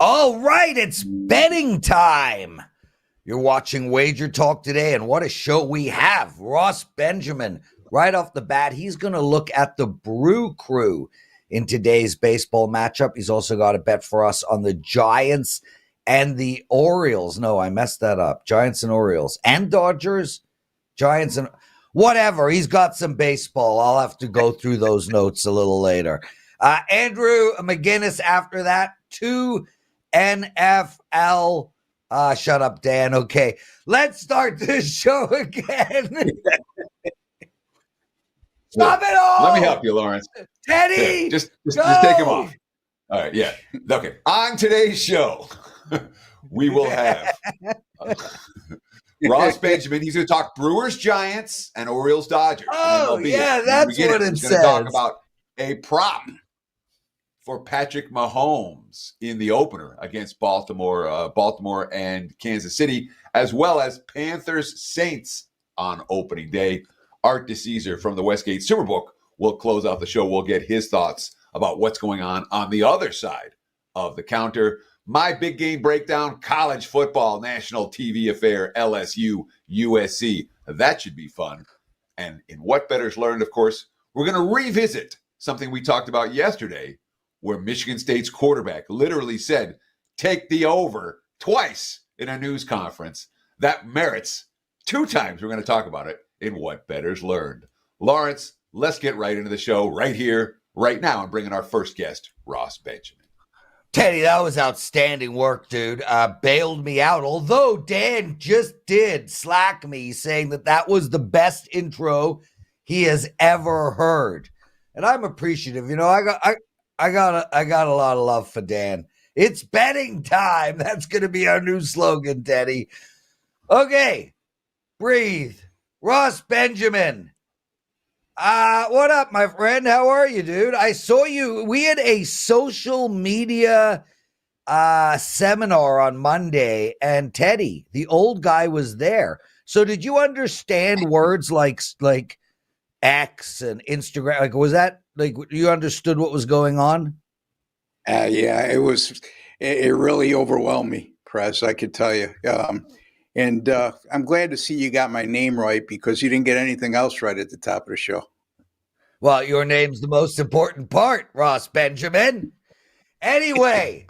All right, it's betting time. You're watching Wager Talk Today, and what a show we have. Ross Benjamin, right off the bat, he's going to look at the Brew Crew in today's baseball matchup. He's also got a bet for us on the Giants and the Orioles. No, I messed that up. Giants and Orioles and Dodgers, Giants and whatever. He's got some baseball. I'll have to go through those notes a little later. Andrew McInnis after that, 2 NFL. Shut up, Dan. Okay, let's start this show again. Stop it all. Let me help you, Lawrence. Teddy, just take him off. All right, yeah. Okay. On today's show, we will have Ross Benjamin. He's going to talk Brewers, Giants, and Orioles, Dodgers. Oh, yeah, that's what it says. He's going to talk about a prop for Patrick Mahomes in the opener against Baltimore and Kansas City, as well as Panthers Saints on opening day. Art DiCesare from the Westgate Superbook will close out the show. We'll get his thoughts about what's going on the other side of the counter. My big game breakdown, college football, national TV affair, LSU, USC. That should be fun. And in What Bettors Learned, of course, we're going to revisit something we talked about yesterday, where Michigan State's quarterback literally said, take the over twice in a news conference. That merits 2 times. We're going to talk about it in What Bettors Learned. Lawrence, let's get right into the show right here, right now, and bring in our first guest, Ross Benjamin. Teddy, that was outstanding work, dude. Bailed me out, although Dan just did slack me saying that was the best intro he has ever heard. And I'm appreciative. You know, I got a lot of love for Dan. It's betting time. That's going to be our new slogan, Teddy. Okay, breathe. Ross Benjamin. What up, my friend? How are you, dude? I saw you. We had a social media seminar on Monday, and Teddy, the old guy, was there. So did you understand words like X and Instagram? Like, was that like you understood what was going on? Yeah, it really overwhelmed me, Prez, I could tell you. And I'm glad to see you got my name right, because you didn't get anything else right at the top of the show. Well, your name's the most important part, Ross Benjamin. Anyway,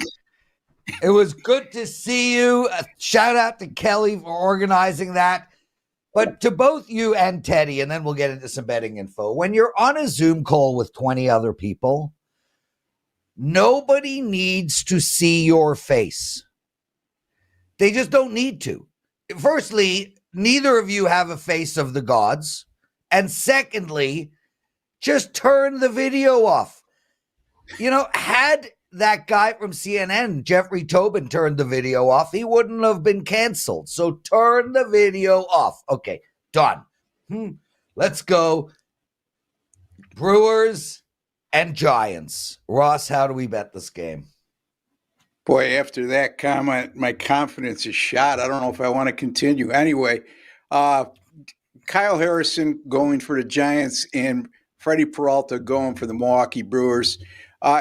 it was good to see you. Shout out to Kelly for organizing that. But to both you and Teddy, and then we'll get into some betting info. When you're on a Zoom call with 20 other people, nobody needs to see your face. They just don't need to. Firstly, neither of you have a face of the gods. And secondly, just turn the video off. You know, had that guy from CNN, Jeffrey Tobin, turned the video off, he wouldn't have been canceled. So turn the video off. Okay, done. Let's go. Brewers and Giants. Ross, how do we bet this game? Boy, after that comment, my confidence is shot. I don't know if I want to continue. Anyway, Kyle Harrison going for the Giants and Freddie Peralta going for the Milwaukee Brewers.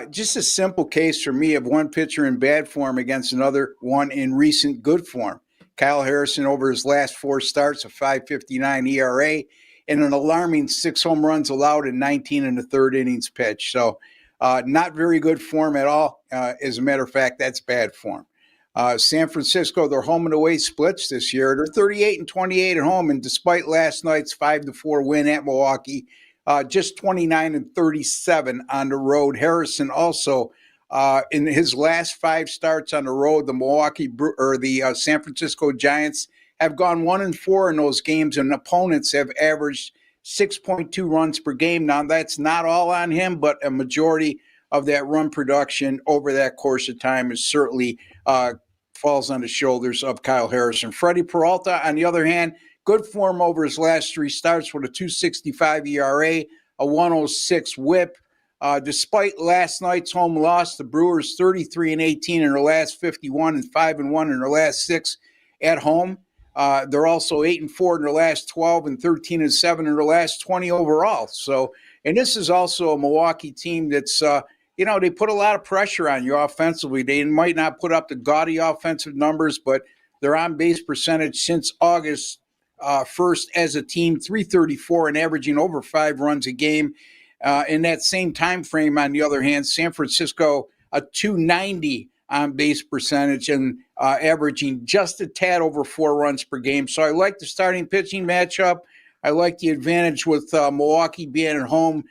Just a simple case for me of one pitcher in bad form against another one in recent good form. Kyle Harrison over his last 4 starts, a 5.59 ERA, and an alarming 6 home runs allowed in 19 and a third innings pitched. So not very good form at all. As a matter of fact, that's bad form. San Francisco, their home and away splits this year. They're 38 and 28 at home, and despite last night's 5-4 win at Milwaukee, just 29 and 37 on the road. Harrison also, in his last 5 starts on the road, the San Francisco Giants have gone 1-4 in those games, and opponents have averaged 6.2 runs per game. Now, that's not all on him, but a majority of that run production over that course of time is certainly falls on the shoulders of Kyle Harrison. Freddie Peralta, on the other hand, good form over his last 3 starts with a 2.65 ERA, a 1.06 WHIP. Despite last night's home loss, the Brewers 33 and 18 in their last 51 and 5-1 in their last 6 at home. They're also 8-4 in their last 12 and 13 and 7 in their last 20 overall. So, and this is also a Milwaukee team that's they put a lot of pressure on you offensively. They might not put up the gaudy offensive numbers, but their on-base percentage since August 1st as a team, 334 and averaging over 5 runs a game. In that same time frame, on the other hand, San Francisco, a 290 on-base percentage and averaging just a tad over 4 runs per game. So I like the starting pitching matchup. I like the advantage with Milwaukee being at home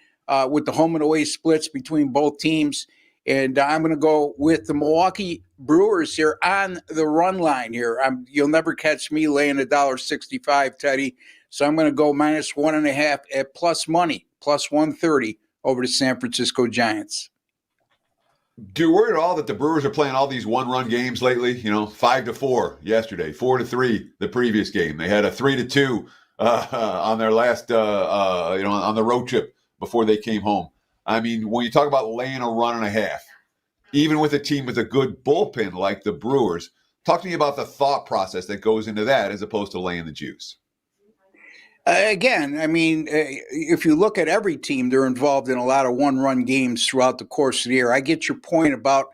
with the home and away splits between both teams. And I'm going to go with the Milwaukee Brewers here on the run line here. You'll never catch me laying $1.65, Teddy. So I'm going to go -1.5 at plus money, plus 130 over the San Francisco Giants. Do you worry at all that the Brewers are playing all these one-run games lately? 5-4 yesterday, 4-3 the previous game. They had a 3-2 on their last, on the road trip before they came home. I mean, when you talk about laying a run and a half, even with a team with a good bullpen like the Brewers, talk to me about the thought process that goes into that as opposed to laying the juice. Again, I mean, if you look at every team, they're involved in a lot of one-run games throughout the course of the year. I get your point about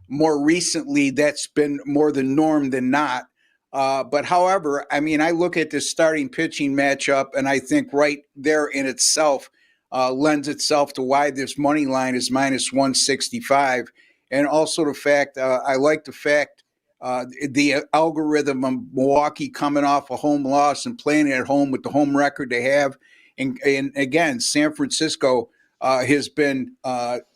more recently that's been more the norm than not. But however, I mean, I look at this starting pitching matchup, and I think right there in itself lends itself to why this money line is -165. And also the fact, I like the fact the algorithm of Milwaukee coming off a home loss and playing at home with the home record they have. And again, San Francisco has been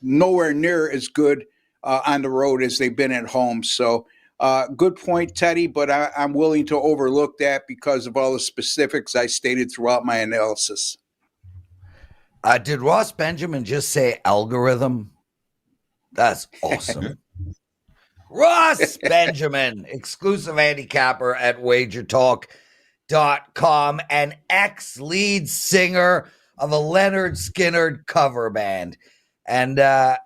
nowhere near as good on the road as they've been at home. So good point, Teddy, but I'm willing to overlook that because of all the specifics I stated throughout my analysis. Did Ross Benjamin just say algorithm? That's awesome. Ross Benjamin, exclusive handicapper at WagerTalk.com, and ex-lead singer of a Leonard Skinner cover band. And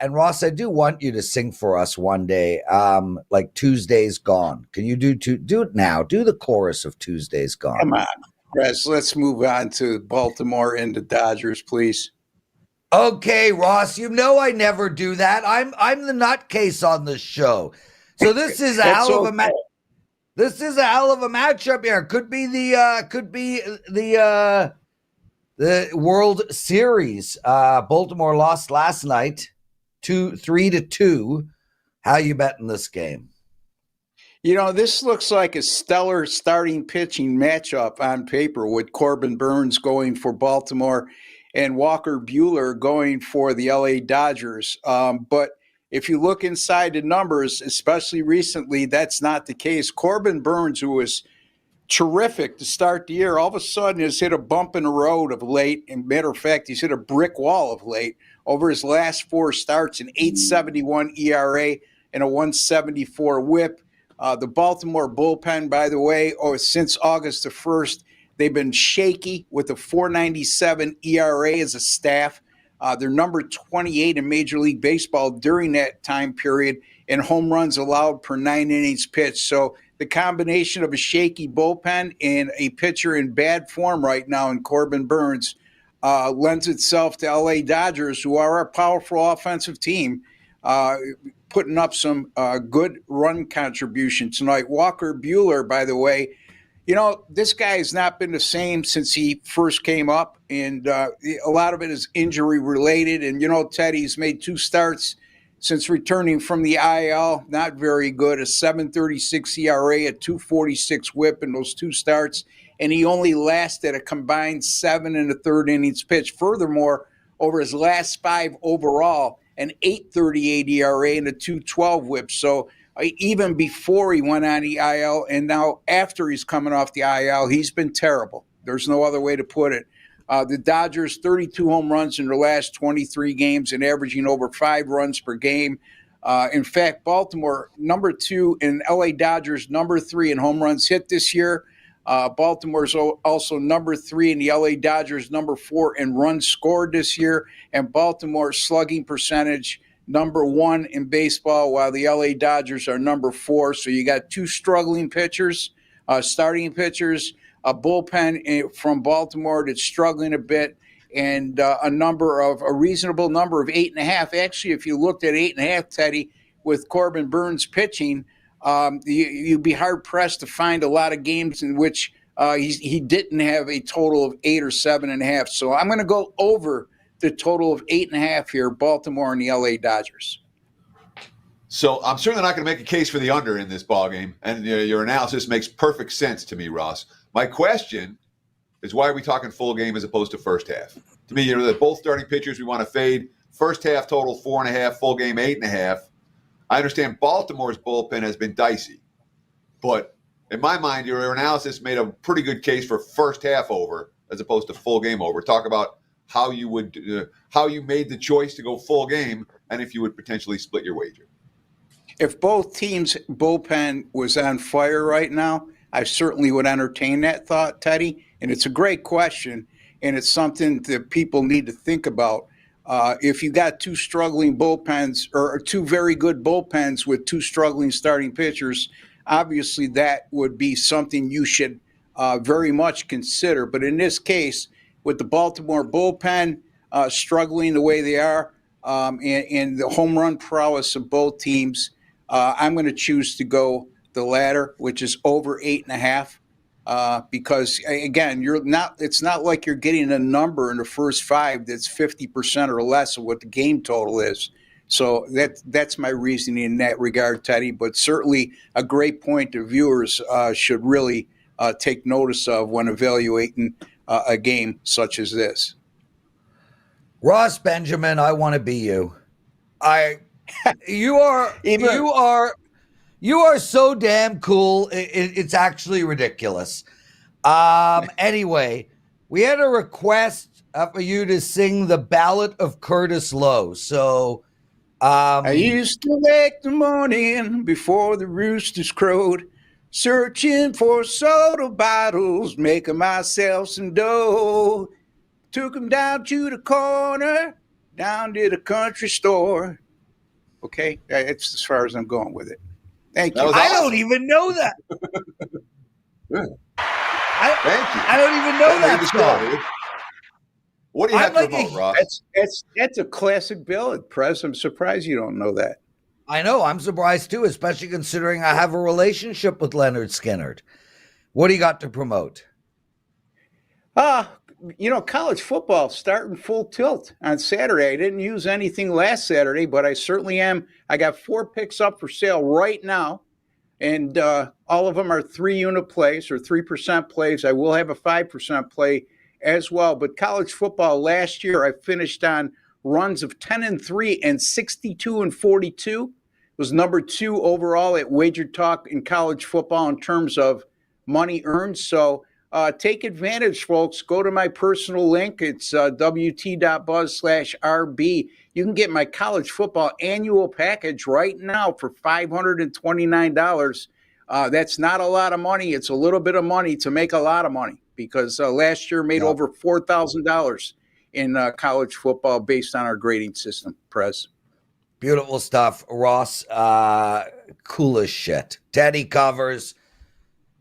Ross, I do want you to sing for us one day, like Tuesday's Gone. Can you do it now? Do the chorus of Tuesday's Gone. Come on, Prez, let's move on to Baltimore and the Dodgers, please. Okay, Ross, I never do that. I'm the nutcase on this show. So this is a hell of a match. This is a hell of a matchup here. Could be the World Series. Baltimore lost last night, 3-2. How you betting this game? This looks like a stellar starting pitching matchup on paper with Corbin Burnes going for Baltimore and Walker Buehler going for the LA Dodgers. But if you look inside the numbers, especially recently, that's not the case. Corbin Burnes, who was terrific to start the year, all of a sudden has hit a bump in the road of late. And matter of fact, he's hit a brick wall of late. Over his last 4 starts, an 8.71 ERA and a 1.74 WHIP. The Baltimore bullpen, by the way, since August the 1st, they've been shaky with a 4.97 ERA as a staff. They're number 28 in Major League Baseball during that time period in home runs allowed per 9 innings pitched. So the combination of a shaky bullpen and a pitcher in bad form right now in Corbin Burnes lends itself to LA Dodgers, who are a powerful offensive team, putting up some good run contribution tonight. Walker Buehler, by the way, this guy has not been the same since he first came up, and a lot of it is injury related. And, Teddy's made 2 starts since returning from the IL, not very good, a 7.36 ERA, a 2.46 WHIP in those 2 starts, and he only lasted a combined 7 1/3 innings pitched. Furthermore, over his last 5 overall, an 8.38 ERA and a 2.12 WHIP. So even before he went on the IL and now after he's coming off the IL, he's been terrible. There's no other way to put it. The Dodgers, 32 home runs in their last 23 games and averaging over 5 runs per game. In fact, Baltimore, number 2, and LA Dodgers, number 3 in home runs hit this year. Baltimore's also number 3 and the LA Dodgers number 4 in runs scored this year. And Baltimore's slugging percentage, number 1 in baseball, while the LA Dodgers are number 4. So you got 2 struggling pitchers, starting pitchers, a bullpen from Baltimore that's struggling a bit, and a reasonable number of 8.5. Actually, if you looked at 8.5, Teddy, with Corbin Burns pitching, you'd be hard pressed to find a lot of games in which he didn't have a total of 8 or 7.5. So I'm going to go over the total of 8.5 here, Baltimore and the LA Dodgers. So I'm certainly not going to make a case for the under in this ballgame, and your analysis makes perfect sense to me, Ross. My question is, why are we talking full game as opposed to first half? To me, they're both starting pitchers we want to fade. First half total 4.5, full game 8.5. I understand Baltimore's bullpen has been dicey, but in my mind, your analysis made a pretty good case for first half over as opposed to full game over. Talk about how you made the choice to go full game, and if you would potentially split your wager. If both teams' bullpen was on fire right now, I certainly would entertain that thought, Teddy. And it's a great question, and it's something that people need to think about. If you got two struggling bullpens or two very good bullpens with two struggling starting pitchers, obviously that would be something you should very much consider. But in this case, with the Baltimore bullpen struggling the way they are, and the home run prowess of both teams, I'm going to choose to go the latter, which is over 8.5, because again, it's not like you're getting a number in the first 5 that's 50% or less of what the game total is. So that's my reasoning in that regard, Teddy. But certainly a great point that viewers should really take notice of when evaluating a game such as this. Ross Benjamin, I want to be you. You are so damn cool. It's actually ridiculous. Anyway, we had a request for you to sing the Ballad of Curtis Lowe. So, I used to wake the morning before the roosters crowed, searching for soda bottles, making myself some dough. Took them down to the corner, down to the country store. Okay, it's as far as I'm going with it. Thank you. Awesome. I don't even know that. Thank you. I don't even know that song. What do you have to promote, Ross? That's a classic ballad, Prez. I'm surprised you don't know that. I know. I'm surprised too, especially considering I have a relationship with Leonard Skinnard. What do you got to promote? College football starting full tilt on Saturday. I didn't use anything last Saturday, but I certainly am. I got 4 picks up for sale right now, and all of them are 3-unit plays or 3% plays. I will have a 5% play as well. But college football last year, I finished on runs of 10-3 and 62-42. Was number 2 overall at WagerTalk in college football in terms of money earned. So take advantage, folks. Go to my personal link. It's wt.buzz/RB. You can get my college football annual package right now for $529. That's not a lot of money. It's a little bit of money to make a lot of money, because last year made over $4,000 in college football based on our grading system, Prez. Beautiful stuff, Ross. Cool as shit. Teddy covers.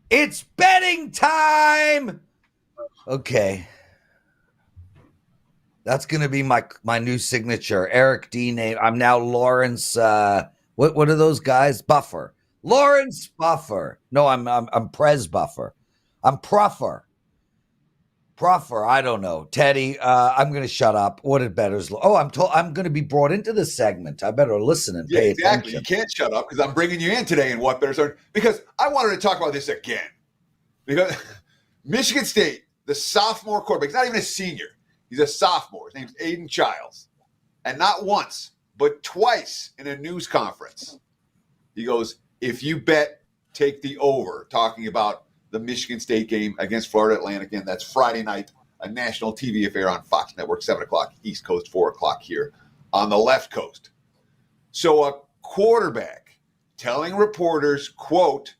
It's betting time. Okay. That's going to be my new signature. Eric D name. I'm now Lawrence. What are those guys? Buffer. Lawrence Buffer. No, I'm Prez Buffer. I'm Pruffer. I don't know. Teddy, I'm going to shut up. What did Bettors? I'm going to be brought into this segment. I better listen and pay exactly. attention. You can't shut up because I'm bringing you in today in What Bettors Are. Because I wanted to talk about this again. Because Michigan State, the sophomore quarterback, he's not even a senior. He's a sophomore. His name's Aiden Childs. And not once, but twice in a news conference, he goes, if you bet, take the over, talking about the Michigan State game against Florida Atlantic. Again, that's Friday night, a national TV affair on Fox Network, 7 o'clock East Coast, 4 o'clock here on the left coast. So a quarterback telling reporters, quote,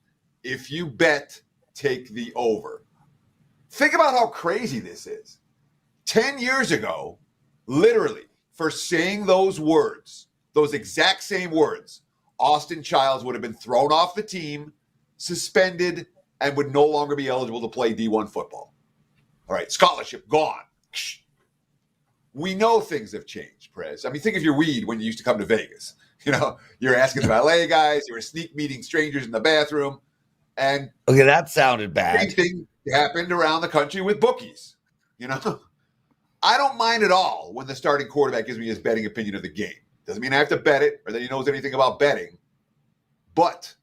if you bet, take the over. Think about how crazy this is. 10 years ago, literally, for saying those words, those exact same words, Austin Childs would have been thrown off the team, suspended, and would no longer be eligible to play D1 football. All right, scholarship gone. we know things have changed, Prez. I mean, think of your weed when you used to come to Vegas. You're asking the valet guys, you were sneak meeting strangers in the bathroom. And okay, that sounded the bad. same thing happened around the country with bookies. I don't mind at all when the starting quarterback gives me his betting opinion of the game. Doesn't mean I have to bet it or that he knows anything about betting. But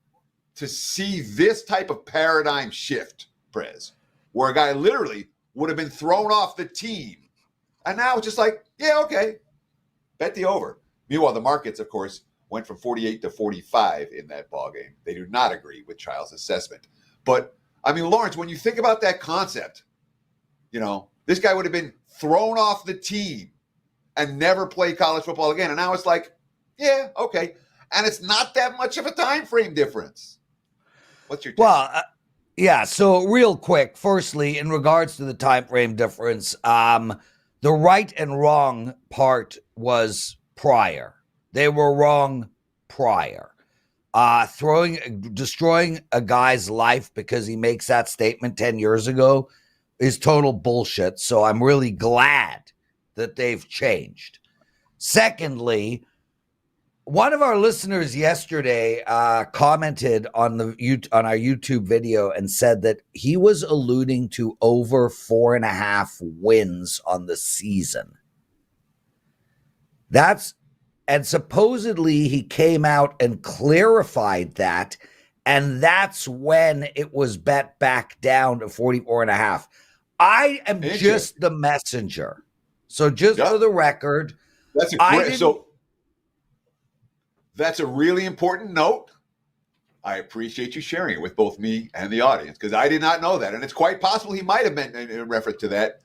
to see this type of paradigm shift, Prez, where a guy literally would have been thrown off the team, and now it's just like, yeah, okay, bet the over. Meanwhile, the markets, of course, went from 48 to 45 in that ballgame. They do not agree with Child's assessment. But, I mean, Lawrence, when you think about that concept, this guy would have been thrown off the team and never play college football again. And now it's like, yeah, okay. And it's not that much of a time frame difference. What's your take? Well, yeah. So real quick, firstly, in regards to the time frame difference, the right and wrong part was prior. They were wrong prior. Destroying a guy's life because he makes that statement 10 years ago is total bullshit. So I'm really glad that they've changed. Secondly, one of our listeners yesterday commented on our YouTube video and said that he was alluding to over 4.5 wins on the season. And supposedly he came out and clarified that, and that's when it was bet back down to 44.5. I am just the messenger. So just for the record, that's a really important note. I appreciate you sharing it with both me and the audience because I did not know that. And it's quite possible he might have meant in reference to that.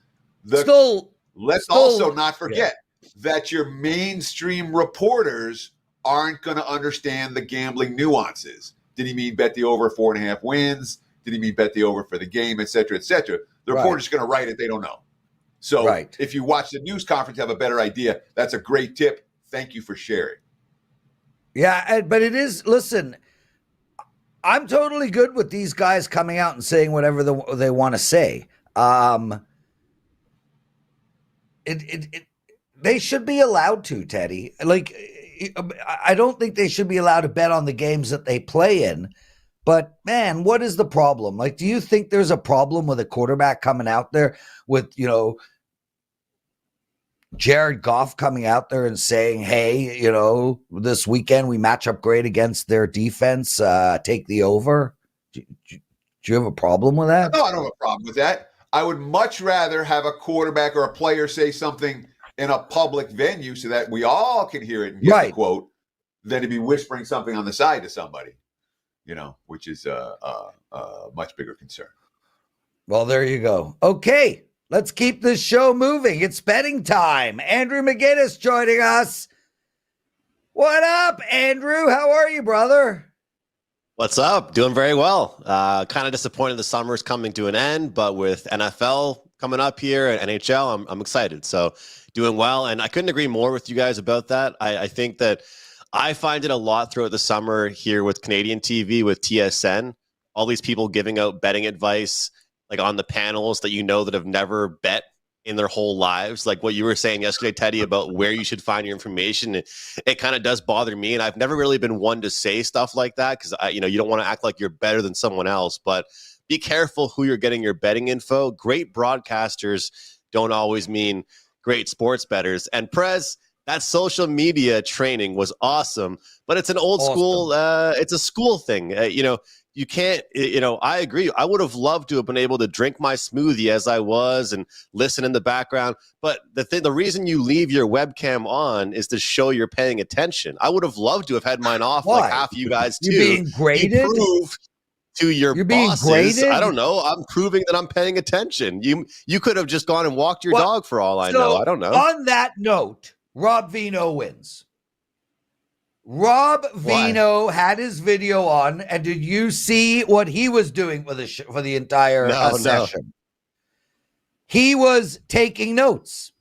Let's also not forget that your mainstream reporters aren't going to understand the gambling nuances. Did he mean bet the over 4.5 wins? Did he mean bet the over for the game, et cetera, et cetera? The reporter's going to write it. They don't know. So if you watch the news conference, you have a better idea. That's a great tip. Thank you for sharing. Yeah, but it is, listen, I'm totally good with these guys coming out and saying whatever they want to say. They should be allowed to, Teddy. Like, I don't think they should be allowed to bet on the games that they play in. But, man, what is the problem? Like, do you think there's a problem with a quarterback coming out there with, Jared Goff coming out there and saying, hey, this weekend we match up great against their defense, take the over? Do you have a problem with that? No, I don't have a problem with that. I would much rather have a quarterback or a player say something in a public venue so that we all can hear it and get the quote than to be whispering something on the side to somebody, which is a much bigger concern. Well, there you go. Okay. Let's keep this show moving. It's betting time. Andrew McInnis joining us. What up, Andrew? How are you, brother? What's up? Doing very well. Kind of disappointed the summer's coming to an end, but with NFL coming up here and NHL, I'm excited. So doing well. And I couldn't agree more with you guys about that. I think that I find it a lot throughout the summer here with Canadian TV, with TSN, all these people giving out betting advice, like on the panels that that have never bet in their whole lives. Like what you were saying yesterday, Teddy, about where you should find your information. It kind of does bother me. And I've never really been one to say stuff like that because, you don't want to act like you're better than someone else. But be careful who you're getting your betting info. Great broadcasters don't always mean great sports bettors. And Prez, that social media training was awesome, but it's an old school, it's a school thing. You can't, I agree. I would have loved to have been able to drink my smoothie as I was and listen in the background. But the reason you leave your webcam on is to show you're paying attention. I would have loved to have had mine off like half of you guys too. You're being graded? Prove to your You're being bosses. graded? I don't know. I'm proving that I'm paying attention. You could have just gone and walked your dog for all I know. I don't know. On that note, Rob Vino wins. Rob Vino had his video on, and did you see what he was doing for the entire session? No. He was taking notes.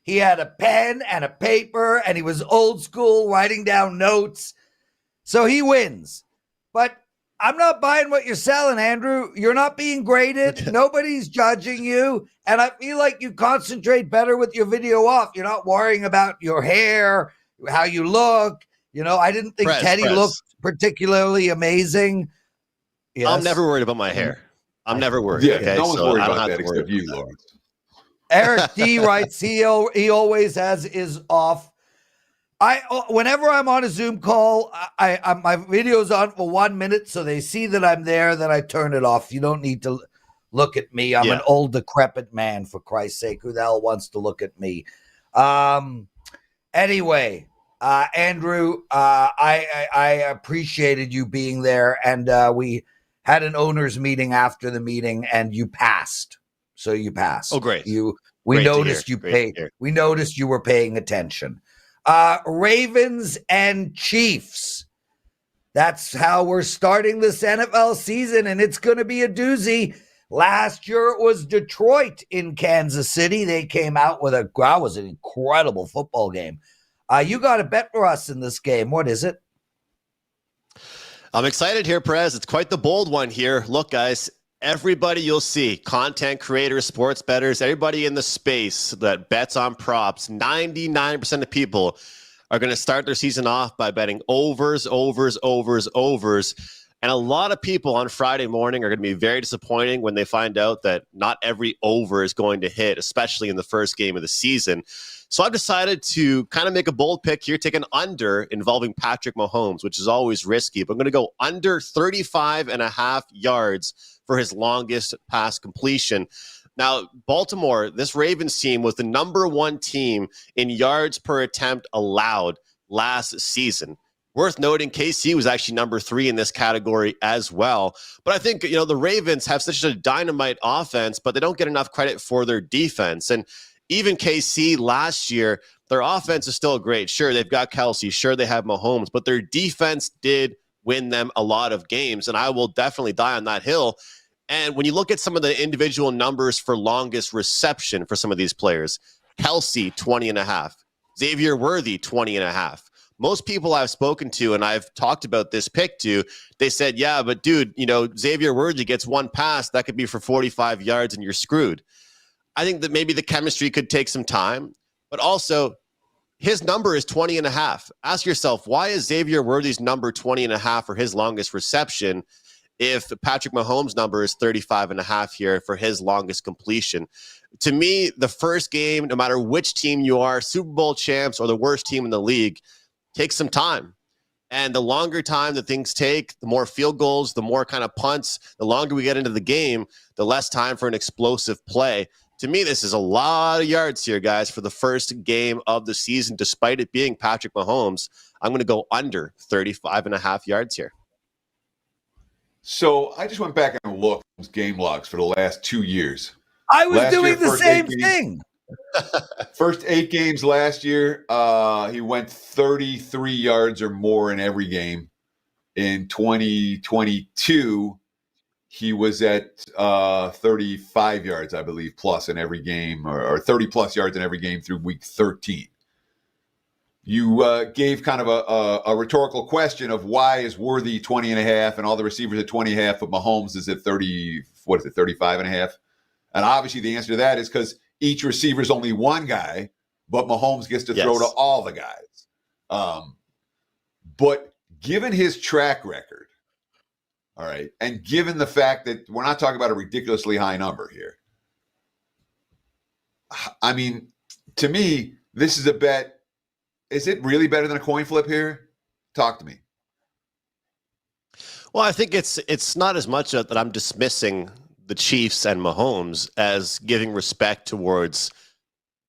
He had a pen and a paper, and he was old school writing down notes. So he wins. But I'm not buying what you're selling, Andrew. You're not being graded. Nobody's judging you. And I feel like you concentrate better with your video off. You're not worrying about your hair, how you look. I didn't think Teddy looked particularly amazing. Yes. I'm never worried about my hair. I'm never worried. Yeah, okay? no one's So worried I don't about have that to worry except you, about that. Lawrence. Eric D writes, he always has is off. Whenever I'm on a Zoom call, my video's on for 1 minute, so they see that I'm there. Then I turn it off. You don't need to look at me. I'm an old, decrepit man, for Christ's sake. Who the hell wants to look at me? Anyway, Andrew, I appreciated you being there, and we had an owners meeting after the meeting, and you passed. So you passed. Oh, great! We noticed you paid. We noticed you were paying attention. Ravens and Chiefs. That's how we're starting this NFL season, and it's going to be a doozy. Last year it was Detroit in Kansas City. They came out with an incredible football game. You got a bet for us in this game. What is it? I'm excited here, Prez. It's quite the bold one here. Look, guys, everybody you'll see, content creators, sports bettors, everybody in the space that bets on props, 99% of people are going to start their season off by betting overs. And a lot of people on Friday morning are going to be very disappointing when they find out that not every over is going to hit, especially in the first game of the season. So I've decided to kind of make a bold pick here, take an under involving Patrick Mahomes, which is always risky. But I'm going to go under 35.5 yards for his longest pass completion. Now, Baltimore, this Ravens team was the #1 team in yards per attempt allowed last season. Worth noting, KC was actually #3 in this category as well. But I think, the Ravens have such a dynamite offense, but they don't get enough credit for their defense. And even KC last year, their offense is still great. Sure, they've got Kelsey. Sure, they have Mahomes. But their defense did win them a lot of games. And I will definitely die on that hill. And when you look at some of the individual numbers for longest reception for some of these players, Kelsey, 20.5. Xavier Worthy, 20.5. Most people I've spoken to, and I've talked about this pick to, they said, yeah, but dude, Xavier Worthy gets one pass, that could be for 45 yards and you're screwed. I think that maybe the chemistry could take some time, but also his number is 20.5. Ask yourself, why is Xavier Worthy's number 20.5 for his longest reception if Patrick Mahomes' number is 35.5 here for his longest completion? To me, the first game, no matter which team you are, Super Bowl champs or the worst team in the league, takes some time. And the longer time that things take, the more field goals, the more kind of punts, the longer we get into the game, the less time for an explosive play. To me, this is a lot of yards here, guys, for the first game of the season, despite it being Patrick Mahomes. I'm going to go under 35.5 yards here. So I just went back and looked at those game logs for the last 2 years. I was doing the same thing. First 8 games last year, he went 33 yards or more in every game. In 2022, he was at 35 yards, I believe, plus in every game, or 30-plus yards in every game through week 13. You gave kind of a rhetorical question of why is Worthy 20.5 and all the receivers at 20.5, but Mahomes is at 35.5? And obviously the answer to that is because each receiver is only one guy, but Mahomes gets to throw to all the guys. But given his track record, all right, and given the fact that we're not talking about a ridiculously high number here, I mean, to me, this is a bet. Is it really better than a coin flip here? Talk to me. Well, I think it's not as much that I'm dismissing the Chiefs and Mahomes as giving respect towards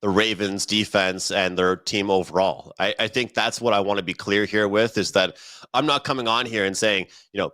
the Ravens defense and their team overall. I think that's what I want to be clear here with, is that I'm not coming on here and saying,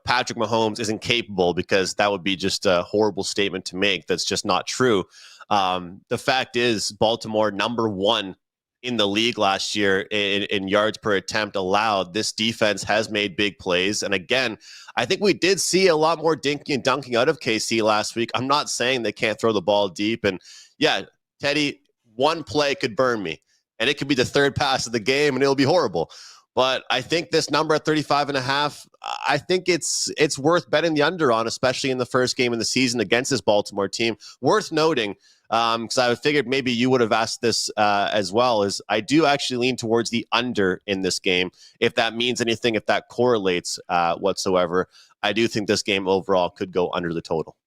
Patrick Mahomes isn't capable, because that would be just a horrible statement to make. That's just not true. The fact is, Baltimore, #1 in the league last year in yards per attempt allowed. This defense has made big plays. And again, I think we did see a lot more dinking and dunking out of KC last week. I'm not saying they can't throw the ball deep. And yeah, Teddy, one play could burn me, and it could be the third pass of the game, and it'll be horrible. But I think this number at 35.5, I think it's worth betting the under on, especially in the first game of the season against this Baltimore team. Worth noting, because I figured maybe you would have asked this as well, is I do actually lean towards the under in this game. If that means anything, if that correlates whatsoever, I do think this game overall could go under the total.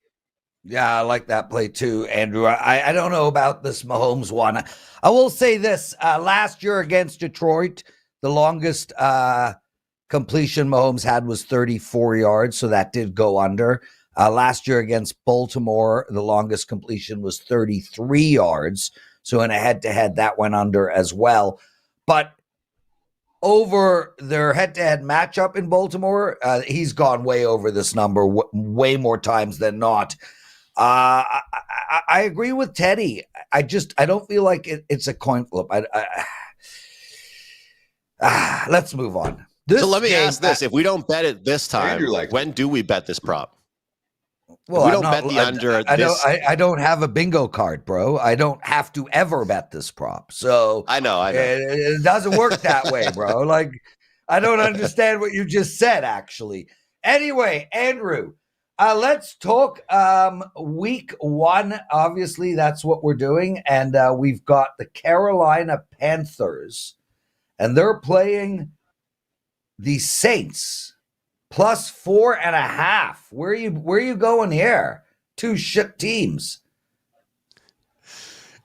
Yeah, I like that play too, Andrew. I don't know about this Mahomes one. I will say this. Last year against Detroit, the longest completion Mahomes had was 34 yards, so that did go under. Last year against Baltimore, the longest completion was 33 yards. So in a head-to-head, that went under as well. But over their head-to-head matchup in Baltimore, he's gone way over this number way more times than not. I agree with Teddy. I don't feel like it's a coin flip. Let's move on. So let me ask this. If we don't bet it this time, when do we bet this prop? Well, if we don't bet the under. I don't have a bingo card, bro. I don't have to ever bet this prop. So I know. It doesn't work that way, bro. Like, I don't understand what you just said, actually. Anyway, Andrew, let's talk week one. Obviously, that's what we're doing. And we've got the Carolina Panthers, and they're playing the Saints. Plus 4.5. Where are you going here? Two shit teams.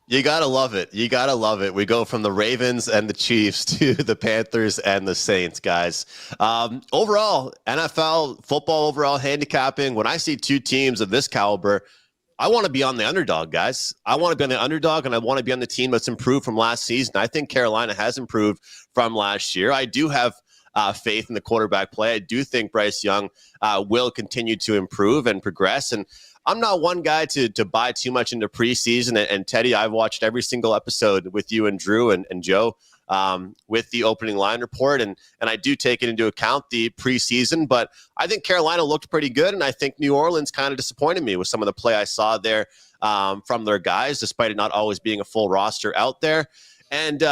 You gotta love it. You gotta love it. We go from the Ravens and the Chiefs to the Panthers and the Saints, guys. Overall, NFL football overall handicapping. When I see two teams of this caliber, I want to be on the underdog, guys. I want to be on the underdog, and I want to be on the team that's improved from last season. I think Carolina has improved from last year. I do have faith in the quarterback play. I do think Bryce Young will continue to improve and progress. And I'm not one guy to buy too much into preseason. And Teddy, I've watched every single episode with you and Drew and Joe with the opening line report. And I do take it into account, the preseason. But I think Carolina looked pretty good. And I think New Orleans kind of disappointed me with some of the play I saw there from their guys, despite it not always being a full roster out there. And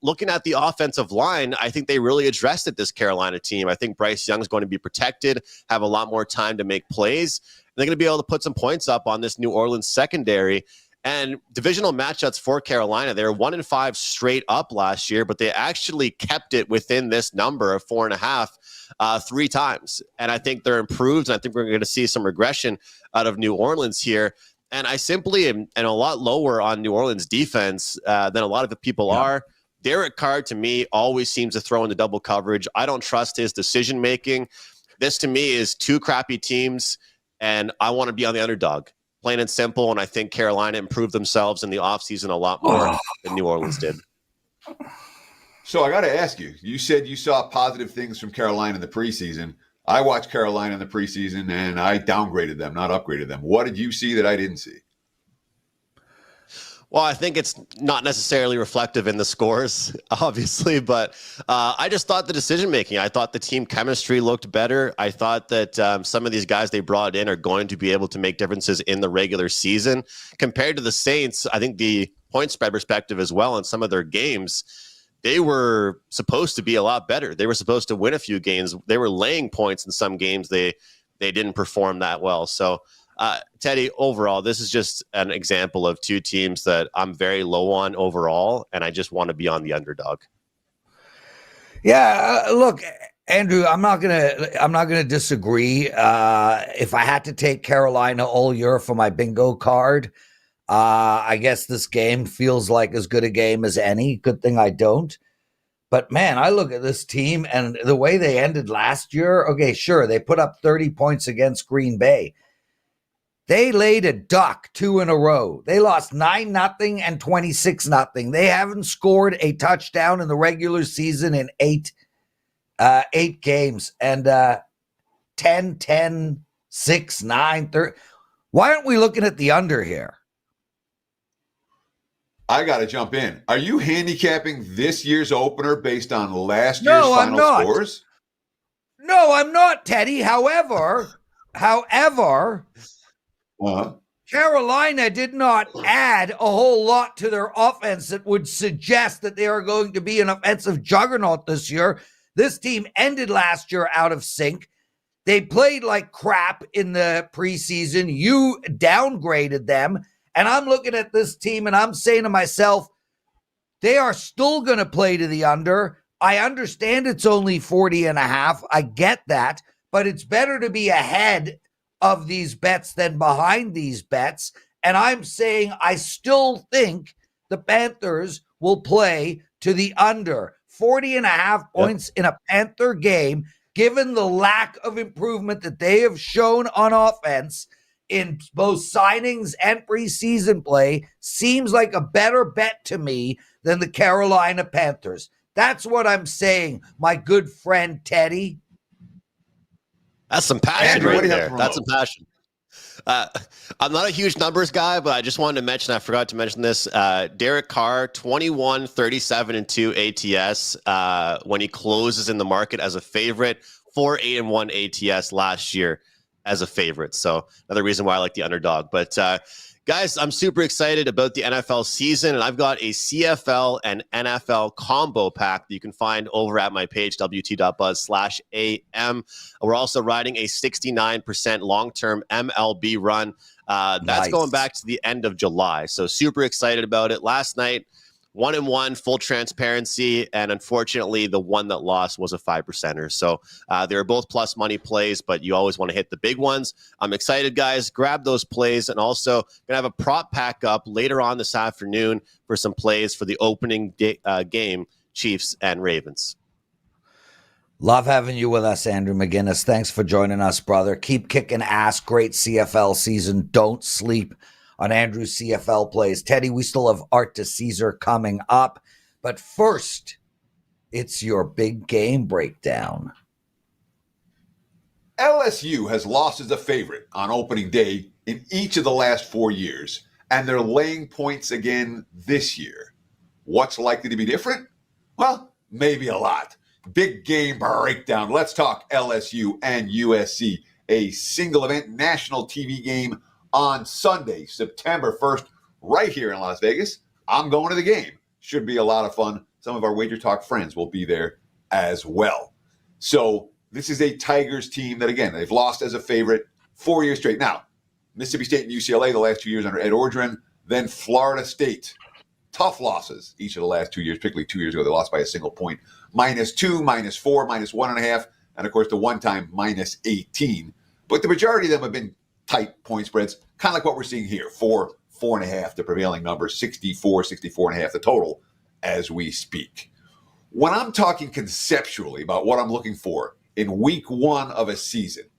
looking at the offensive line, I think they really addressed it, this Carolina team. I think Bryce Young is going to be protected, have a lot more time to make plays. They're going to be able to put some points up on this New Orleans secondary. And divisional matchups for Carolina, they were 1-5 straight up last year, but they actually kept it within this number of 4.5 3 times. And I think they're improved, and I think we're going to see some regression out of New Orleans here. And I simply am a lot lower on New Orleans defense than a lot of the people are. Derek Carr, to me, always seems to throw into double coverage. I don't trust his decision-making. This, to me, is two crappy teams, and I want to be on the underdog. Plain and simple, and I think Carolina improved themselves in the offseason a lot more than New Orleans did. So I got to ask you, you said you saw positive things from Carolina in the preseason. I watched Carolina in the preseason, and I downgraded them, not upgraded them. What did you see that I didn't see? Well, I think it's not necessarily reflective in the scores, obviously, but I just thought the decision-making, I thought the team chemistry looked better. I thought that some of these guys they brought in are going to be able to make differences in the regular season. Compared to the Saints, I think the point spread perspective as well in some of their games, they were supposed to be a lot better. They were supposed to win a few games. They were laying points in some games. They didn't perform that well. So, Teddy, overall, this is just an example of two teams that I'm very low on overall, and I just want to be on the underdog. Yeah, look, Andrew, I'm not gonna disagree. If I had to take Carolina all year for my bingo card, I guess this game feels like as good a game as any. Good thing I don't. But, man, I look at this team and the way they ended last year. Okay, sure, they put up 30 points against Green Bay. They laid a duck 2 in a row. They lost 9-0 and 26-0. They haven't scored a touchdown in the regular season in eight games. And 10, 6, 9, 30. Why aren't we looking at the under here? I got to jump in. Are you handicapping this year's opener based on last year's final scores? No, I'm not, Teddy. However, Carolina did not add a whole lot to their offense that would suggest that they are going to be an offensive juggernaut this year. This team ended last year out of sync. They played like crap in the preseason. You downgraded them. And I'm looking at this team and I'm saying to myself, they are still going to play to the under. I understand it's only 40.5. I get that, but it's better to be ahead of these bets than behind these bets. And I'm saying I still think the Panthers will play to the under. 40.5 points in a Panther game, given the lack of improvement that they have shown on offense in both signings and preseason play, seems like a better bet to me than the Carolina Panthers. That's what I'm saying, my good friend Teddy. That's some passion Andrew, right there. That's some passion. I'm not a huge numbers guy, but I just wanted to mention, I forgot to mention this. Derek Carr, 21, 37, and 2 ATS when he closes in the market as a favorite, 4, 8, and 1 ATS last year as a favorite. So another reason why I like the underdog. But guys, I'm super excited about the NFL season, and I've got a CFL and NFL combo pack that you can find over at my page, wt.buzz/AM. We're also riding a 69% long-term MLB run. That's going back to the end of July. So super excited about it. Last night, 1-1, full transparency, and unfortunately, the one that lost was a 5%er. So they were both plus money plays, but you always want to hit the big ones. I'm excited, guys. Grab those plays, and also gonna have a prop pack up later on this afternoon for some plays for the opening game, Chiefs and Ravens. Love having you with us, Andrew McInnis. Thanks for joining us, brother. Keep kicking ass. Great CFL season. Don't sleep on Andrew's CFL plays. Teddy, we still have Art DiCesare coming up. But first, it's your big game breakdown. LSU has lost as a favorite on opening day in each of the last 4 years, and they're laying points again this year. What's likely to be different? Well, maybe a lot. Big game breakdown. Let's talk LSU and USC, a single event national TV game on Sunday, September 1st, right here in Las Vegas. I'm going to the game. Should be a lot of fun. Some of our WagerTalk friends will be there as well. So this is a Tigers team that, again, they've lost as a favorite 4 years straight. Now, Mississippi State and UCLA the last 2 years under Ed Ordron, then Florida State. Tough losses each of the last 2 years, particularly 2 years ago. They lost by a single point. -2, -4, -1.5, and, of course, the one time -18. But the majority of them have been tight point spreads, kind of like what we're seeing here, 4, 4.5, the prevailing number, 64, 64.5, the total as we speak. When I'm talking conceptually about what I'm looking for in week one of a season,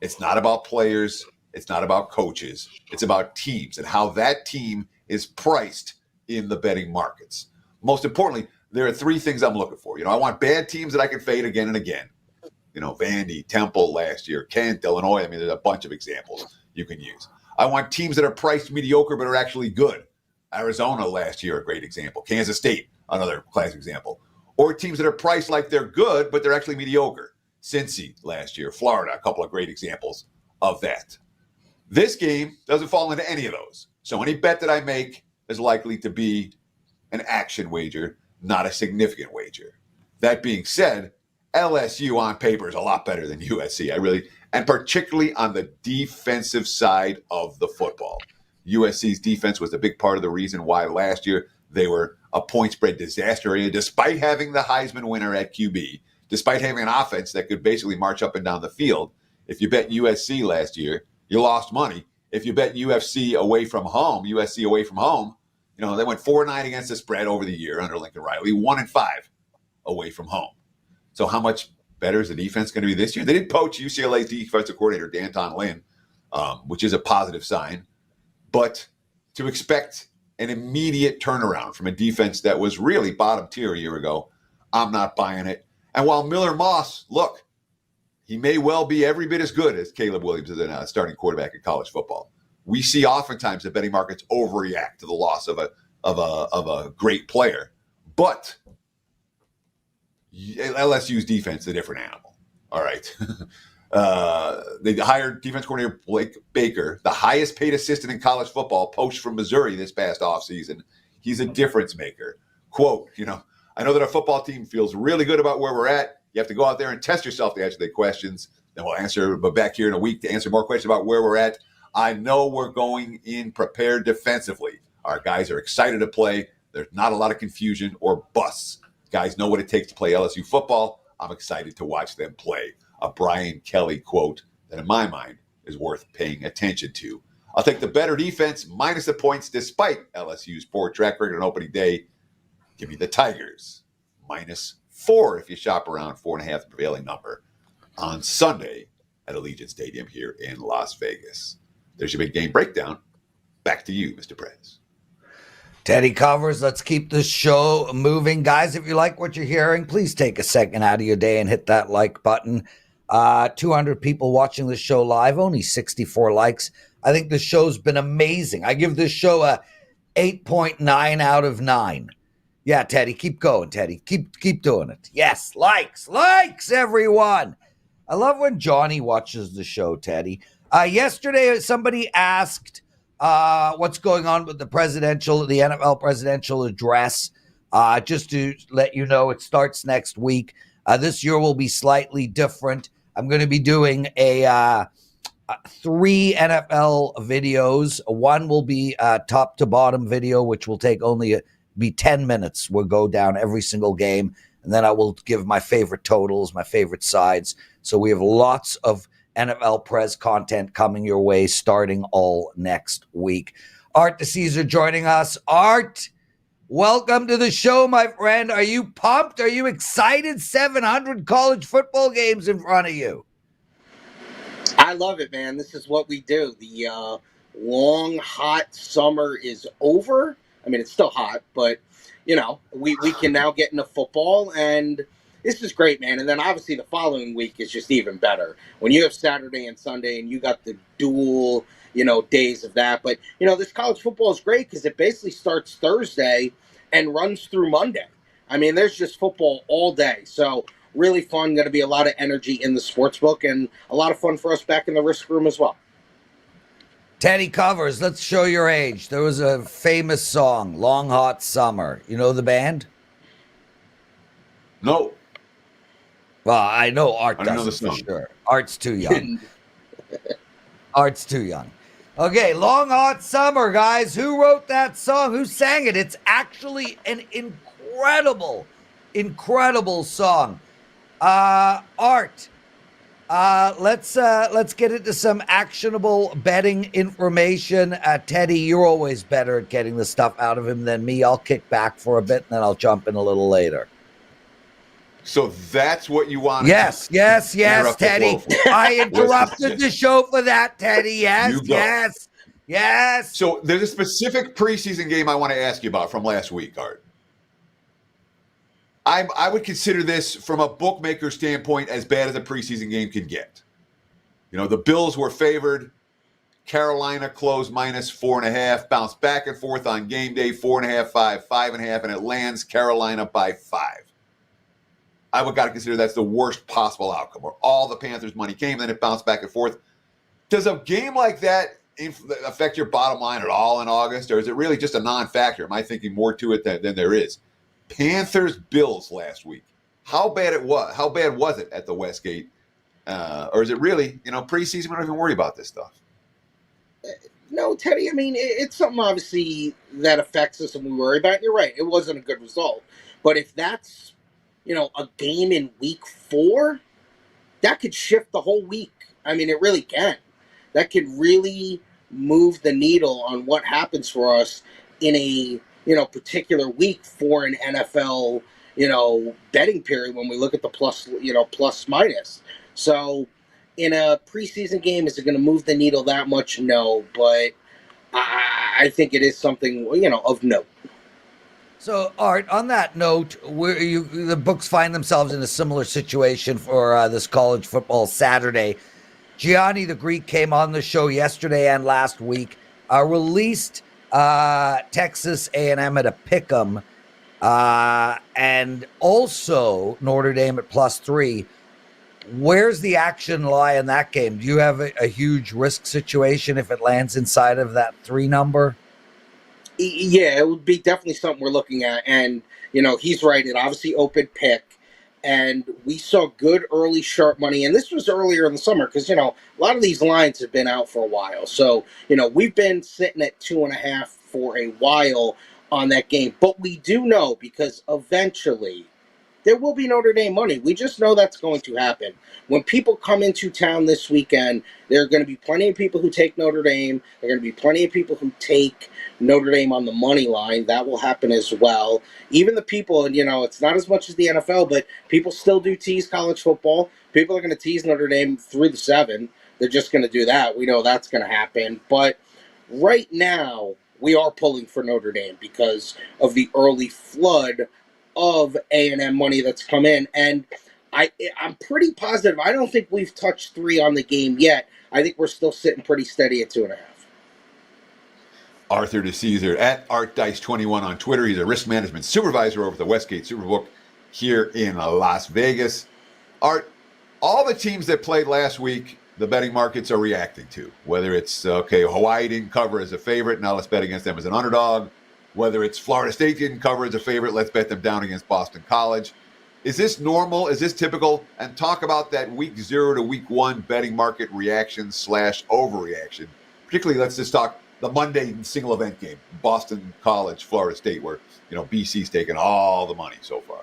it's not about players, it's not about coaches, it's about teams and how that team is priced in the betting markets. Most importantly, there are three things I'm looking for. I want bad teams that I can fade again and again. Vandy, Temple last year, Kent, Illinois. I mean, there's a bunch of examples you can use. I want teams that are priced mediocre but are actually good. Arizona last year, a great example. Kansas State, another classic example. Or teams that are priced like they're good but they're actually mediocre. Cincy last year, Florida, a couple of great examples of that. This game doesn't fall into any of those. So any bet that I make is likely to be an action wager, not a significant wager. That being said, LSU on paper is a lot better than USC. And particularly on the defensive side of the football. USC's defense was a big part of the reason why last year they were a point spread disaster area, despite having the Heisman winner at QB, despite having an offense that could basically march up and down the field. If you bet USC last year, you lost money. If you bet USC away from home, they went 4-9 against the spread over the year under Lincoln Riley, 1-5 away from home. So how much better is the defense going to be this year? They did poach UCLA's defensive coordinator, D'Anton Lynn, which is a positive sign. But to expect an immediate turnaround from a defense that was really bottom tier a year ago, I'm not buying it. And while Miller Moss, look, he may well be every bit as good as Caleb Williams as a starting quarterback in college football. We see oftentimes the betting markets overreact to the loss of a great player. But LSU's defense is a different animal. All right. They hired defense coordinator Blake Baker, the highest paid assistant in college football, poached from Missouri this past offseason. He's a difference maker. Quote, I know that our football team feels really good about where we're at. You have to go out there and test yourself to answer the questions. Then we'll answer, but back here in a week to answer more questions about where we're at. I know we're going in prepared defensively. Our guys are excited to play. There's not a lot of confusion or busts. Guys know what it takes to play LSU football. I'm excited to watch them play. A Brian Kelly quote that in my mind is worth paying attention to. I'll take the better defense minus the points despite LSU's poor track record on opening day. Give me the Tigers -4 if you shop around 4.5 the prevailing number on Sunday at Allegiant Stadium here in Las Vegas. There's your big game breakdown. Back to you, Mr. Prez. Teddy covers. Let's keep this show moving. Guys, if you like what you're hearing, please take a second out of your day and hit that like button. 200 people watching the show live, only 64 likes. I think the show's been amazing. I give this show a 8.9 out of 9. Yeah, Teddy, keep going, Teddy. Keep doing it. Yes, likes, everyone. I love when Johnny watches the show, Teddy. Yesterday, somebody asked what's going on with the NFL presidential address. Just to let you know, it starts next week. This year will be slightly different. I'm going to be doing 3 NFL videos. One will be a top to bottom video, which will take only be 10 minutes. We'll go down every single game, and then I will give my favorite totals, my favorite sides. So we have lots of NFL Prez content coming your way starting all next week. Art DiCesare joining us. Art, welcome to the show, my friend. Are you pumped? Are you excited? 700 college football games in front of you. I love it, man. This is what we do. The long, hot summer is over. I mean, it's still hot, but, we can now get into football, and this is great, man. And then, obviously, the following week is just even better. When you have Saturday and Sunday, and you got the dual, days of that. But, this college football is great because it basically starts Thursday and runs through Monday. I mean, there's just football all day. So, really fun. Going to be a lot of energy in the sports book and a lot of fun for us back in the risk room as well. Teddy covers. Let's show your age. There was a famous song, Long Hot Summer. You know the band? No. Well, I know Art I don't know the doesn't for song. sure. Art's too young. Art's too young. Okay, Long Hot Summer, guys. Who wrote that song? Who sang it? It's actually an incredible song. Art, let's get into some actionable betting information. Teddy, you're always better at getting the stuff out of him than me. I'll kick back for a bit, and then I'll jump in a little later. So that's what you want. Yes, Teddy. I interrupted the show for that, Teddy. Yes. So there's a specific preseason game I want to ask you about from last week, Art. I would consider this, from a bookmaker standpoint, as bad as a preseason game can get. The Bills were favored. Carolina closed -4.5, bounced back and forth on game day, 4.5, 5, 5.5, and it lands Carolina by 5. I would got to consider that's the worst possible outcome, where all the Panthers' money came, and then it bounced back and forth. Does a game like that affect your bottom line at all in August, or is it really just a non-factor? Am I thinking more to it than there is? Panthers Bills last week. How bad was it at the Westgate? Or is it really, preseason, we don't even worry about this stuff? No, Teddy, I mean, it's something obviously that affects us and we worry about. You're right. It wasn't a good result. But if that's, a game in week 4, that could shift the whole week. I mean, it really can. That could really move the needle on what happens for us in a particular week for an NFL, betting period when we look at the plus minus. So in a preseason game, is it going to move the needle that much? No, but I think it is something, of note. So, Art, on that note, the books find themselves in a similar situation for this college football Saturday. Gianni the Greek came on the show yesterday and last week, released Texas A&M at a pick'em, and also Notre Dame at +3. Where's the action lie in that game? Do you have a huge risk situation if it lands inside of that 3 number? Yeah, it would be definitely something we're looking at. And, he's right. It obviously opened pick. and we saw good early sharp money. And this was earlier in the summer because, a lot of these lines have been out for a while. So, we've been sitting at 2.5 for a while on that game. But we do know, because eventually there will be Notre Dame money. We just know that's going to happen. When people come into town this weekend, there are going to be plenty of people who take Notre Dame. There are going to be plenty of people who take Notre Dame on the money line. That will happen as well. Even the people, and it's not as much as the NFL, but people still do tease college football. People are going to tease Notre Dame through the 7. They're just going to do that. We know that's going to happen. But right now, we are pulling for Notre Dame because of the early flood of A&M money that's come in. And I'm pretty positive. I don't think we've touched 3 on the game yet. I think we're still sitting pretty steady at 2.5. Art DiCesare at Art Dice21 on Twitter. He's a risk management supervisor over at the Westgate Superbook here in Las Vegas. Art, all the teams that played last week, the betting markets are reacting to. Whether it's, Hawaii didn't cover as a favorite, now let's bet against them as an underdog. Whether it's Florida State didn't cover as a favorite, let's bet them down against Boston College. Is this normal? Is this typical? And talk about that week 0 to week 1 betting market reaction / overreaction. Particularly, let's just talk the Monday single event game, Boston College, Florida State, where, BC's taking all the money so far.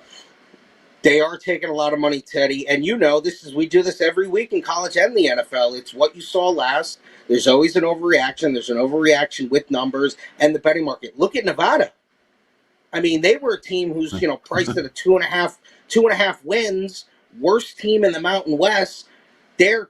They are taking a lot of money, Teddy. And we do this every week in college and the NFL. It's what you saw last. There's always an overreaction. There's an overreaction with numbers and the betting market. Look at Nevada. I mean, they were a team who's, priced at a 2.5 wins, worst team in the Mountain West. They're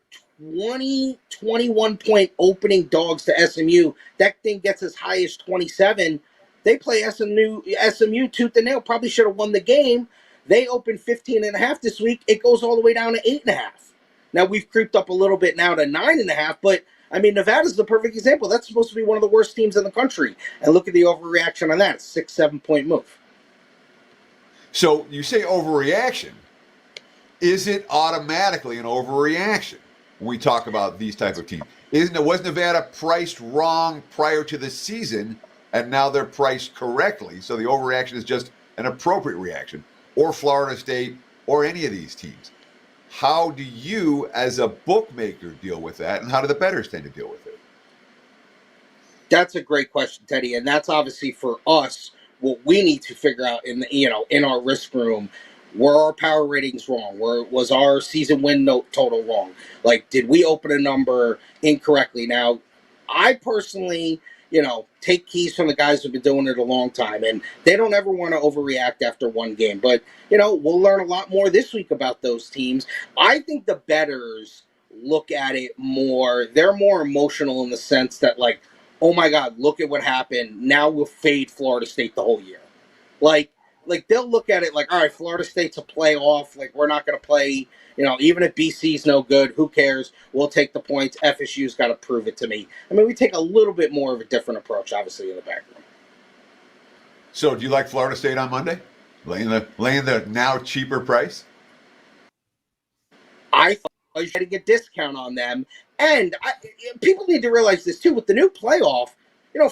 21 point opening dogs to SMU. That thing gets as high as 27. They play SMU tooth and nail. Probably should have won the game. They opened 15.5 this week. It goes all the way down to 8.5. Now we've creeped up a little bit now to 9.5, but Nevada's the perfect example. That's supposed to be one of the worst teams in the country. And look at the overreaction on that. 6-7 point move. So you say overreaction. Is it automatically an overreaction when we talk about these type of teams? Was Nevada priced wrong prior to the season, and now they're priced correctly? So the overreaction is just an appropriate reaction. Or Florida State, or any of these teams. How do you, as a bookmaker, deal with that, and how do the bettors tend to deal with it? That's a great question, Teddy, and that's obviously for us what we need to figure out in our risk room. Were our power ratings wrong? Was our season win note total wrong? Like, did we open a number incorrectly? Now, I personally, take keys from the guys who've been doing it a long time, and they don't ever want to overreact after one game. But, we'll learn a lot more this week about those teams. I think the bettors look at it more. They're more emotional in the sense that, like, oh my God, look at what happened. Now we'll fade Florida State the whole year. Like they'll look at it like, all right, Florida State's a playoff. Like, we're not going to play, even if BC's no good, who cares? We'll take the points. FSU's got to prove it to me. We take a little bit more of a different approach, obviously, in the back room. So do you like Florida State on Monday? Laying the now cheaper price? I thought I was getting a discount on them. And people need to realize this, too. With the new playoff,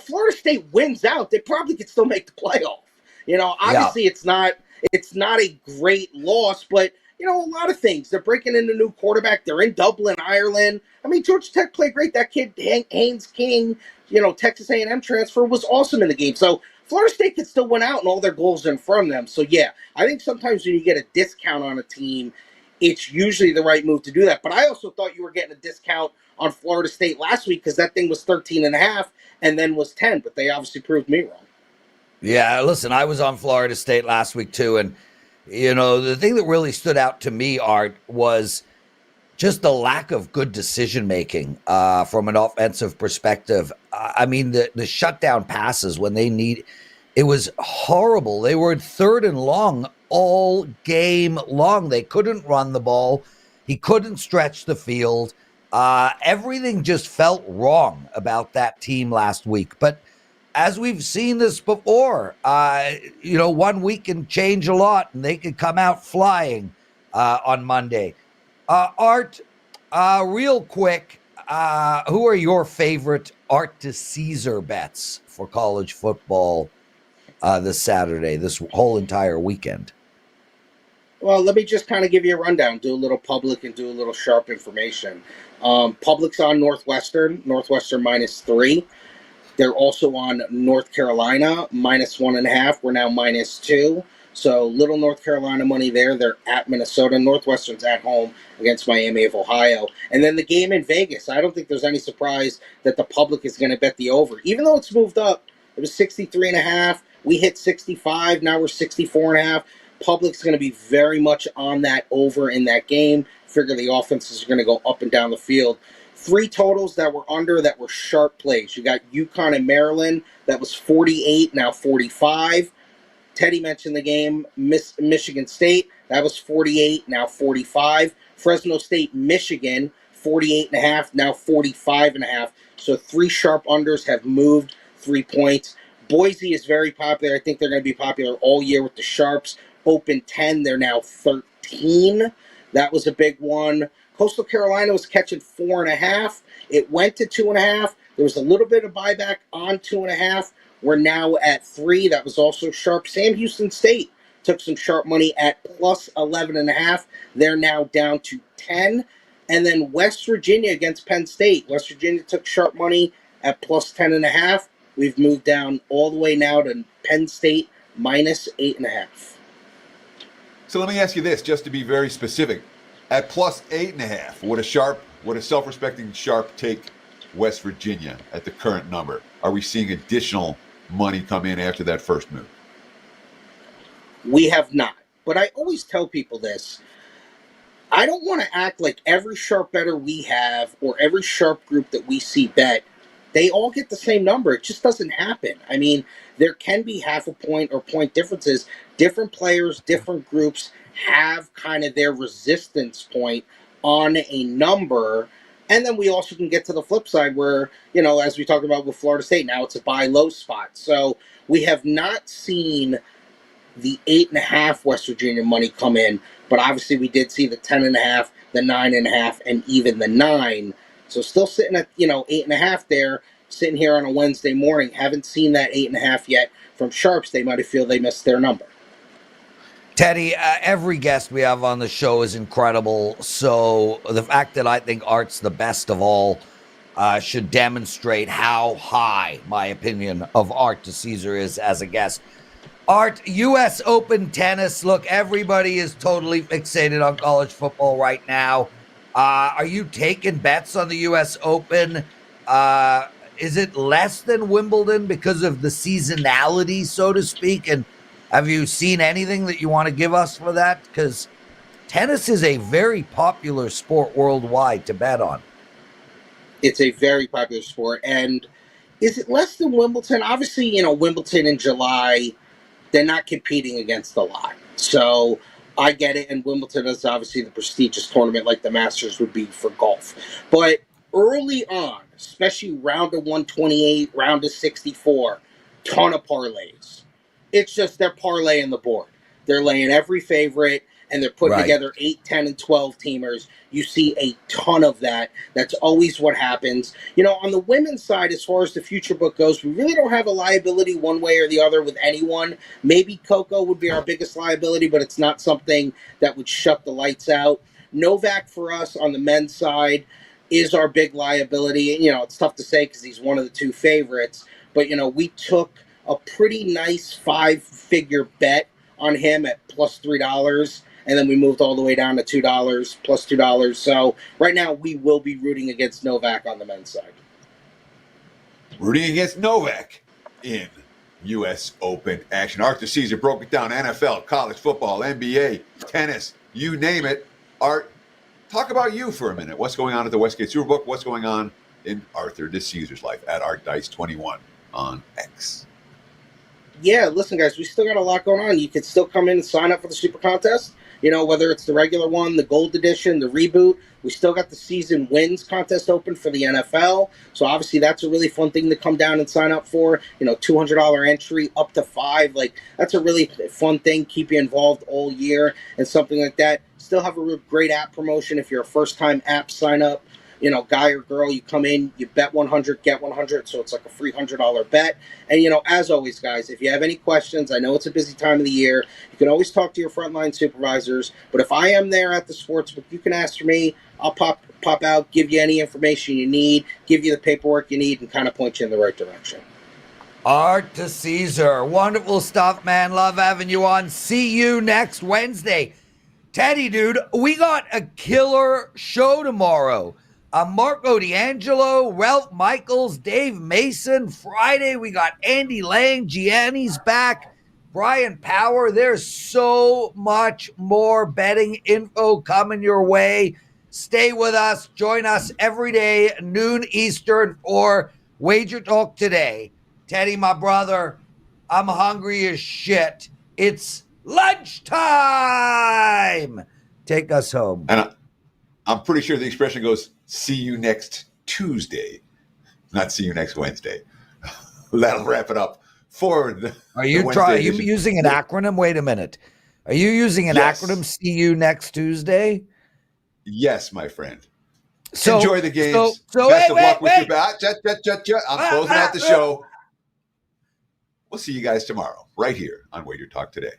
Florida State wins out. They probably could still make the playoff. Obviously it's not a great loss, but, a lot of things. They're breaking in a new quarterback. They're in Dublin, Ireland. Georgia Tech played great. That kid, Haynes King, Texas A&M transfer, was awesome in the game. So Florida State could still win out, and all their goals are in front of them. So, yeah, I think sometimes when you get a discount on a team, it's usually the right move to do that. But I also thought you were getting a discount on Florida State last week because that thing was 13.5 and then was 10. But they obviously proved me wrong. Yeah, listen, I was on Florida State last week too, and the thing that really stood out to me, Art, was just the lack of good decision making from an offensive perspective. The shutdown passes when they need it was horrible. They were 3rd and long all game long. They couldn't run the ball. He couldn't stretch the field. Everything just felt wrong about that team last week. But as we've seen this before, 1 week can change a lot, and they could come out flying on Monday. Art, real quick, who are your favorite Art DiCesare bets for college football this Saturday, this whole entire weekend? Well, let me just kind of give you a rundown, do a little public and do a little sharp information. Public's on Northwestern -3. They're also on North Carolina -1.5. We're now -2. So little North Carolina money there. They're at Minnesota. Northwestern's at home against Miami of Ohio. And then the game in Vegas. I don't think there's any surprise that the public is going to bet the over. Even though it's moved up, it was 63.5. We hit 65. Now we're 64.5. Public's going to be very much on that over in that game. Figure the offenses are going to go up and down the field. 3 totals that were under that were sharp plays. You got UConn and Maryland. That was 48, now 45. Teddy mentioned the game. Michigan State. That was 48, now 45. Fresno State, Michigan, 48.5, now 45.5. So 3 sharp unders have moved 3 points. Boise is very popular. I think they're going to be popular all year with the sharps. Open 10, they're now 13. That was a big one. Coastal Carolina was catching 4.5. It went to 2.5. There was a little bit of buyback on 2.5. We're now at 3. That was also sharp. Sam Houston State took some sharp money at plus 11.5. They're now down to 10. And then West Virginia against Penn State. West Virginia took sharp money at plus 10.5. We've moved down all the way now to Penn State -8.5. So let me ask you this, just to be very specific. At plus 8.5, would a self-respecting sharp take West Virginia at the current number? Are we seeing additional money come in after that first move? We have not. But I always tell people this. I don't want to act like every sharp better we have or every sharp group that we see bet, they all get the same number. It just doesn't happen. I mean, there can be half a point or point differences. Different players, different groups have kind of their resistance point on a number. And then we also can get to the flip side where, as we talked about with Florida State, now it's a buy low spot. So we have not seen the 8.5 West Virginia money come in, but obviously we did see the 10.5, the 9.5, and even the 9. So still sitting at, 8.5 there, sitting here on a Wednesday morning. Haven't seen that 8.5 yet from sharps. They might feel they missed their number. Teddy, every guest we have on the show is incredible. So the fact that I think Art's the best of all should demonstrate how high my opinion of Art DiCesare is as a guest. Art, U.S. Open tennis. Look, everybody is totally fixated on college football right now. Are you taking bets on the U.S. Open? Is it less than Wimbledon because of the seasonality, so to speak? And have you seen anything that you want to give us for that? Because tennis is a very popular sport worldwide to bet on. It's a very popular sport. And is it less than Wimbledon? Obviously, Wimbledon in July, they're not competing against a lot. So I get it. And Wimbledon is obviously the prestigious tournament like the Masters would be for golf. But early on, especially round of 128, round of 64, ton of parlays. It's just they're parlaying the board. They're laying every favorite, and they're putting together 8, 10, and 12 teamers. You see a ton of that. That's always what happens. On the women's side, as far as the future book goes, we really don't have a liability one way or the other with anyone. Maybe Coco would be our biggest liability, but it's not something that would shut the lights out. Novak for us on the men's side is our big liability. It's tough to say because he's one of the 2 favorites. But, we took a pretty nice 5-figure bet on him at plus $3. And then we moved all the way down to $2, plus $2. So right now we will be rooting against Novak on the men's side. Rooting against Novak in U.S. Open action. Art DiCesare broke it down. NFL, college football, NBA, tennis, you name it. Art, talk about you for a minute. What's going on at the Westgate Superbook? What's going on in Arthur DiCesare's life at ArtDice21 on X? Yeah, listen, guys, we still got a lot going on. You can still come in and sign up for the Super Contest. Whether it's the regular one, the Gold Edition, the Reboot. We still got the Season Wins Contest open for the NFL. So, obviously, that's a really fun thing to come down and sign up for. $200 entry up to 5. That's a really fun thing. Keep you involved all year and something like that. Still have a real great app promotion if you're a first-time app sign-up. guy or girl, you come in, you bet 100, get 100, so it's like a free $100 bet. And as always, guys, if you have any questions, I know it's a busy time of the year. You can always talk to your frontline supervisors. But if I am there at the sportsbook, you can ask for me. I'll pop out, give you any information you need, give you the paperwork you need, and kind of point you in the right direction. Art DiCesare, wonderful stuff, man. Love having you on. See you next Wednesday. Teddy, dude, we got a killer show tomorrow. Marco D'Angelo, Ralph Michaels, Dave Mason. Friday, we got Andy Lang, Gianni's back, Brian Power. There's so much more betting info coming your way. Stay with us. Join us every day, noon Eastern, for Wager Talk Today. Teddy, my brother, I'm hungry as shit. It's lunchtime. Take us home. And I'm pretty sure the expression goes, see you next Tuesday, not see you next Wednesday. That'll wrap it up for the Are you using an acronym? Wait a minute. Are you using an acronym? See you next Tuesday? Yes, my friend. So, enjoy the games. So Best of luck with your bat. I'm closing out the show. We'll see you guys tomorrow, right here on WagerTalk Today.